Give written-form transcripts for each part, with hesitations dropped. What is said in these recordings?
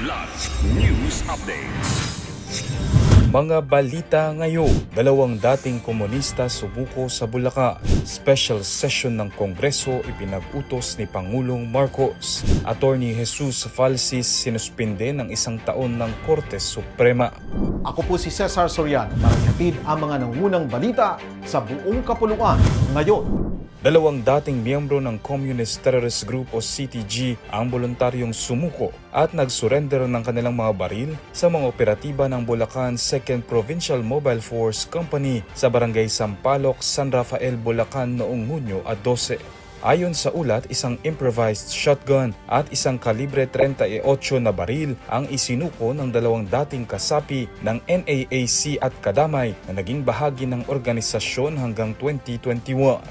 Kidlat News Updates. Mga balita ngayon, dalawang dating komunista sumuko sa Bulacan. Special session ng Kongreso ipinag-utos ni Pangulong Marcos. Attorney Jesus Falsis sinuspinde ng 1 taon ng Korte Suprema. Ako po si Cesar Soriano para ihatid ang mga nangunang balita sa buong kapuluan ngayon. Dalawang dating miyembro ng Communist Terrorist Group o CTG ang voluntaryong sumuko at nagsurrender ng kanilang mga baril sa mga operatiba ng Bulacan 2nd Provincial Mobile Force Company sa Barangay Sampaloc, San Rafael, Bulacan noong Hunyo 12. Ayon sa ulat, isang improvised shotgun at isang kalibre 38 na baril ang isinuko ng dalawang dating kasapi ng NAAC at kadamay na naging bahagi ng organisasyon hanggang 2021.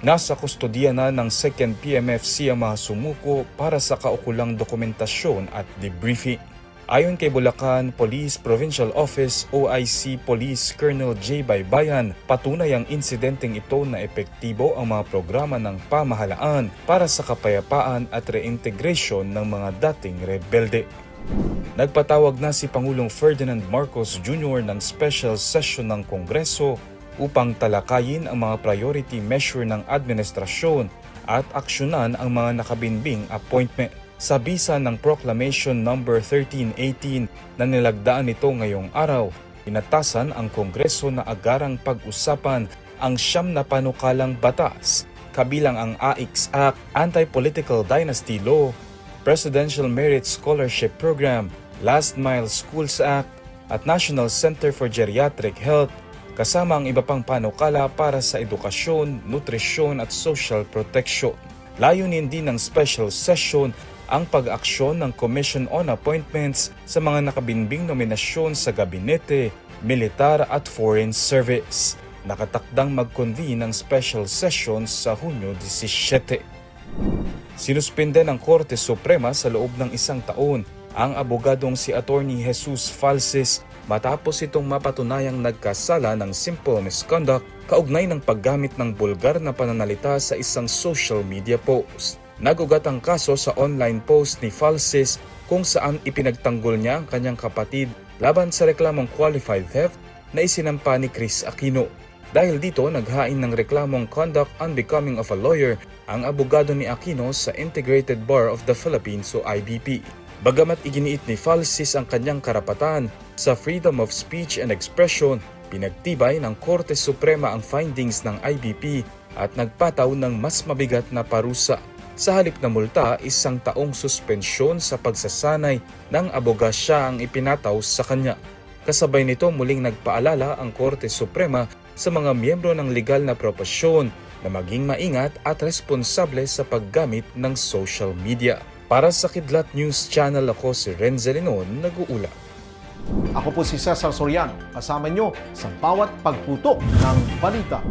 Nasa kustodiya na ng 2nd PMFC ang mga sumuko para sa kaukulang dokumentasyon at debriefing. Ayon kay Bulacan Police Provincial Office OIC Police Colonel J. Baybayan, patunay ang insidenteng ito na epektibo ang mga programa ng pamahalaan para sa kapayapaan at reintegration ng mga dating rebelde. Nagpatawag na si Pangulong Ferdinand Marcos Jr. ng special session ng Kongreso upang talakayin ang mga priority measure ng administrasyon at aksyonan ang mga nakabinbing appointment. Sa bisa ng Proclamation No. 1318 na nilagdaan nito ngayong araw, inatasan ang Kongreso na agarang pag-usapan ang 9 na panukalang batas, kabilang ang AICS Act, Anti-Political Dynasty Law, Presidential Merit Scholarship Program, Last Mile Schools Act, at National Center for Geriatric Health, kasama ang iba pang panukala para sa edukasyon, nutrisyon at social protection. Layunin din ng special session ang pag-aksyon ng Commission on Appointments sa mga nakabinbing nominasyon sa gabinete, militar at foreign service. Nakatakdang mag-convene ng special session sa Hunyo 17. Sinuspinde ng Korte Suprema sa loob ng 1 taon ang abogadong si Attorney Jesus Falsis matapos itong mapatunayang nagkasala ng simple misconduct kaugnay ng paggamit ng bulgar na pananalita sa isang social media post. Nagugat ang kaso sa online post ni Falsis kung saan ipinagtanggol niya ang kanyang kapatid laban sa reklamong qualified theft na isinampa ni Chris Aquino. Dahil dito, naghain ng reklamong conduct unbecoming of a lawyer ang abogado ni Aquino sa Integrated Bar of the Philippines o IBP. Bagamat iginiit ni Falsis ang kanyang karapatan sa freedom of speech and expression, pinagtibay ng Korte Suprema ang findings ng IBP at nagpataw ng mas mabigat na parusa. Sa halip na multa, 1 taong suspensyon sa pagsasanay ng abogasya ang ipinataw sa kanya. Kasabay nito muling nagpaalala ang Korte Suprema sa mga miyembro ng legal na propesyon na maging maingat at responsable sa paggamit ng social media. Para sa Kidlat News Channel, ako si Renzo Linon, nag-uula. Ako po si Cesar Soriano, kasama nyo sa bawat pagputok ng balita.